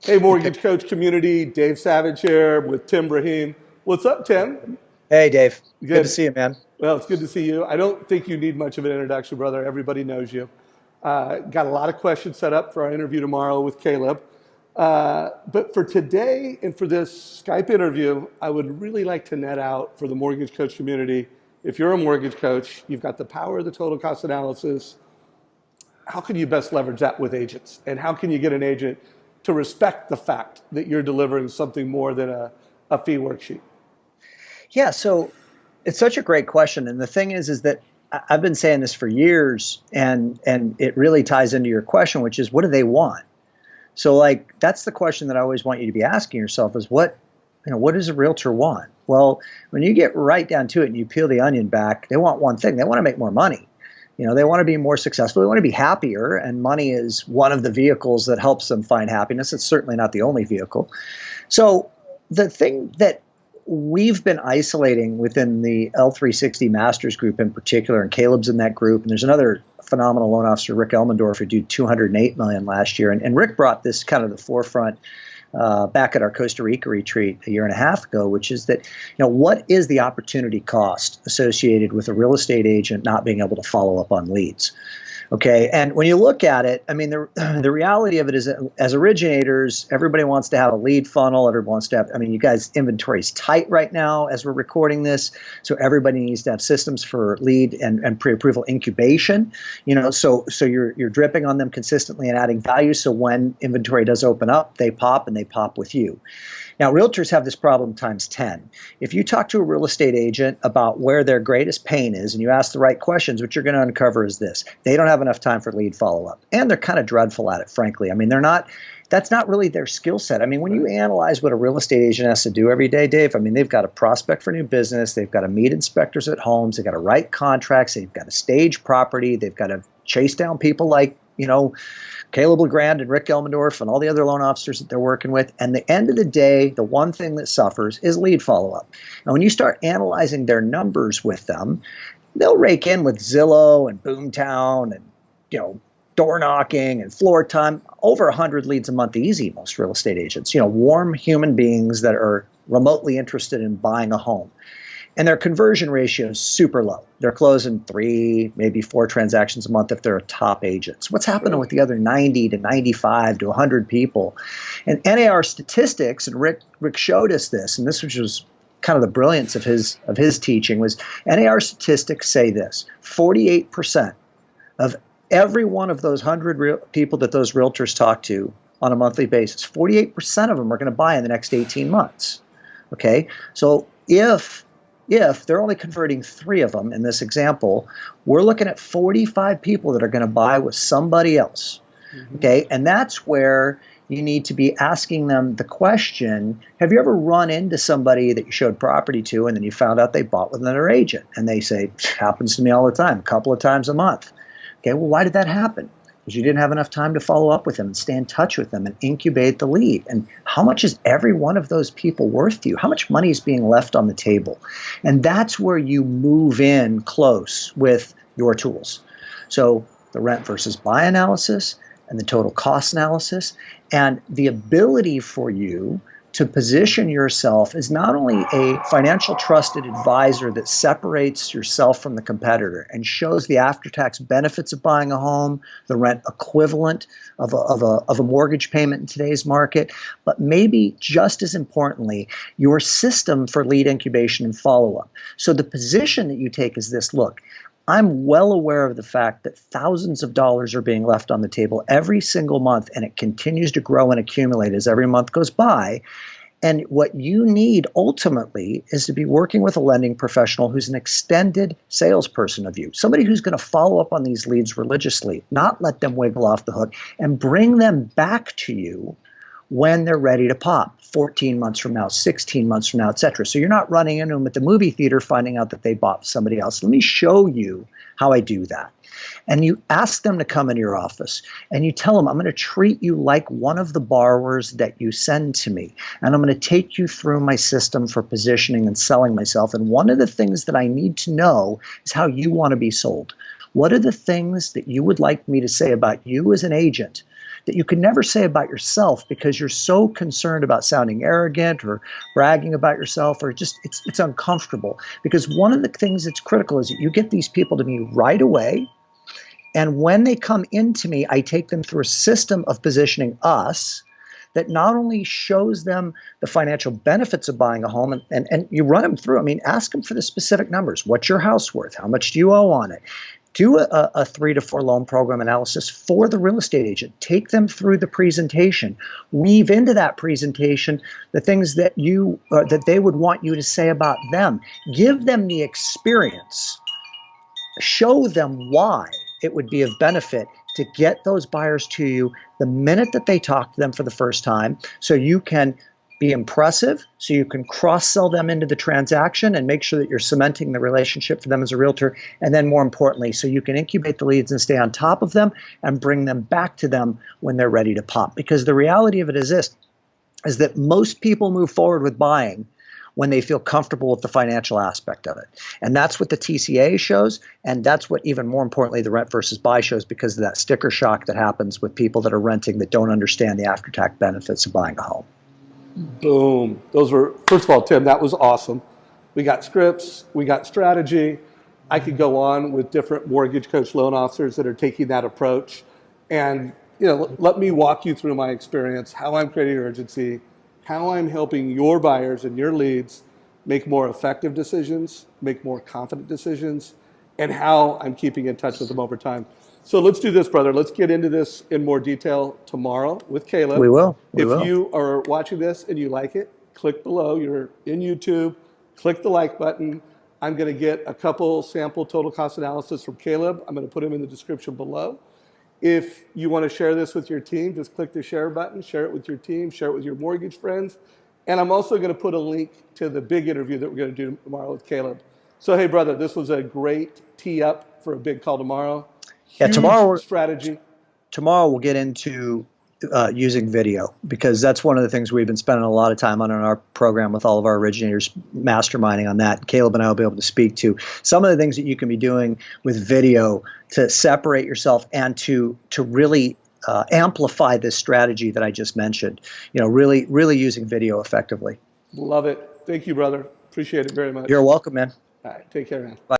Hey, Mortgage Coach community, Dave Savage here with Tim Braheem. What's up, Tim? Hey, Dave. Good to Good. see you, man. Well, it's good to see you. I don't think you need much of an introduction, brother. Everybody knows you. Got a lot of questions set up for our interview tomorrow with Caleb. But for today and for this Skype interview, I would really like to net out for the Mortgage Coach community. If you're a mortgage coach, you've got the power of the total cost analysis. How can you best leverage that with agents? And how can you get an agent to respect the fact that you're delivering something more than a fee worksheet? Yeah, so it's such a great question. And the thing is that I've been saying this for years, and it really ties into your question, which is, what do they want? So like, that's the question that I always want you to be asking yourself is what does a realtor want? Well, when you get right down to it and you peel the onion back, they want one thing. They want to make more money. They want to be more successful. They want to be happier, and money is one of the vehicles that helps them find happiness. It's certainly not the only vehicle. So the thing that we've been isolating within the L360 Masters group in particular, and Caleb's in that group, and there's another phenomenal loan officer, Rick Elmendorf, who did $208 million last year. And Rick brought this kind of the forefront back at our Costa Rica retreat a year and a half ago, which is that, what is the opportunity cost associated with a real estate agent not being able to follow up on leads? Okay, and when you look at it, I mean, the reality of it is that as originators, everybody wants to have a lead funnel. Everybody wants to have, you guys, inventory is tight right now as we're recording this. So everybody needs to have systems for lead and pre-approval incubation, so you're dripping on them consistently and adding value. So when inventory does open up, they pop, and they pop with you. Now, realtors have this problem times 10. If you talk to a real estate agent about where their greatest pain is and you ask the right questions, what you're going to uncover is this: they don't have enough time for lead follow-up. And they're kind of dreadful at it, frankly. That's not really their skill set. When you analyze what a real estate agent has to do every day, Dave, they've got to prospect for new business. They've got to meet inspectors at homes. They've got to write contracts. They've got to stage property. They've got to chase down people like, Caleb LeGrand and Rick Elmendorf and all the other loan officers that they're working with. And at the end of the day, the one thing that suffers is lead follow-up. And when you start analyzing their numbers with them, they'll rake in with Zillow and Boomtown and, door knocking and floor time, over 100 leads a month easy, most real estate agents, warm human beings that are remotely interested in buying a home. And their conversion ratio is super low. They're closing 3, maybe 4 transactions a month if they're a top agent. So what's happening with the other 90 to 95 to 100 people? And NAR statistics, and Rick showed us this, and this was kind of the brilliance of his teaching, was NAR statistics say this: 48% of every one of those 100 people that those realtors talk to on a monthly basis, 48% of them are going to buy in the next 18 months. Okay, so if they're only converting 3 of them in this example, we're looking at 45 people that are going to buy with somebody else. Okay, and that's where you need to be asking them the question: have you ever run into somebody that you showed property to and then you found out they bought with another agent? And they say, happens to me all the time, a couple of times a month. Okay, well, why did that happen? Because you didn't have enough time to follow up with them and stay in touch with them and incubate the lead. And how much is every one of those people worth to you? How much money is being left on the table? And that's where you move in close with your tools. So the rent versus buy analysis and the total cost analysis, and the ability for you to position yourself as not only a financial trusted advisor that separates yourself from the competitor and shows the after-tax benefits of buying a home, the rent equivalent of a mortgage payment in today's market, but maybe just as importantly, your system for lead incubation and follow-up. So the position that you take is this: look, I'm well aware of the fact that thousands of dollars are being left on the table every single month, and it continues to grow and accumulate as every month goes by. And what you need ultimately is to be working with a lending professional who's an extended salesperson of you, somebody who's going to follow up on these leads religiously, not let them wiggle off the hook, and bring them back to you when they're ready to pop, 14 months from now, 16 months from now, et cetera. So you're not running into them at the movie theater finding out that they bought somebody else. Let me show you how I do that. And you ask them to come into your office and you tell them, I'm going to treat you like one of the borrowers that you send to me. And I'm going to take you through my system for positioning and selling myself. And one of the things that I need to know is how you want to be sold. What are the things that you would like me to say about you as an agent that you can never say about yourself because you're so concerned about sounding arrogant or bragging about yourself, or just it's uncomfortable. Because one of the things that's critical is that you get these people to me right away. And when they come into me, I take them through a system of positioning us that not only shows them the financial benefits of buying a home, and you run them through. I mean, ask them for the specific numbers. What's your house worth? How much do you owe on it? Do a 3 to 4 loan program analysis for the real estate agent. Take them through the presentation. Weave into that presentation the things that that they would want you to say about them. Give them the experience. Show them why it would be of benefit to get those buyers to you the minute that they talk to them for the first time, so you can be impressive, so you can cross-sell them into the transaction and make sure that you're cementing the relationship for them as a realtor, and then more importantly, so you can incubate the leads and stay on top of them and bring them back to them when they're ready to pop. Because the reality of it is this, is that most people move forward with buying when they feel comfortable with the financial aspect of it. And that's what the TCA shows, and that's what, even more importantly, the rent versus buy shows, because of that sticker shock that happens with people that are renting that don't understand the after-tax benefits of buying a home. Boom. Those were, first of all, Tim, that was awesome. We got scripts, we got strategy. I could go on with different mortgage coach loan officers that are taking that approach. And let me walk you through my experience, how I'm creating urgency, how I'm helping your buyers and your leads make more effective decisions, make more confident decisions, and how I'm keeping in touch with them over time. So let's do this, brother. Let's get into this in more detail tomorrow with Caleb. We will. If you are watching this and you like it, click below. You're in YouTube, click the like button. I'm going to get a couple sample total cost analysis from Caleb. I'm going to put them in the description below. If you want to share this with your team, just click the share button, share it with your team, share it with your mortgage friends. And I'm also going to put a link to the big interview that we're going to do tomorrow with Caleb. So, hey, brother, this was a great tee up for a big call tomorrow. Yeah, tomorrow strategy. Tomorrow we'll get into using video, because that's one of the things we've been spending a lot of time on in our program with all of our originators, masterminding on that. Caleb and I will be able to speak to some of the things that you can be doing with video to separate yourself and to really amplify this strategy that I just mentioned. Really using video effectively. Love it. Thank you, brother. Appreciate it very much. You're welcome, man. All right. Take care, man. Bye.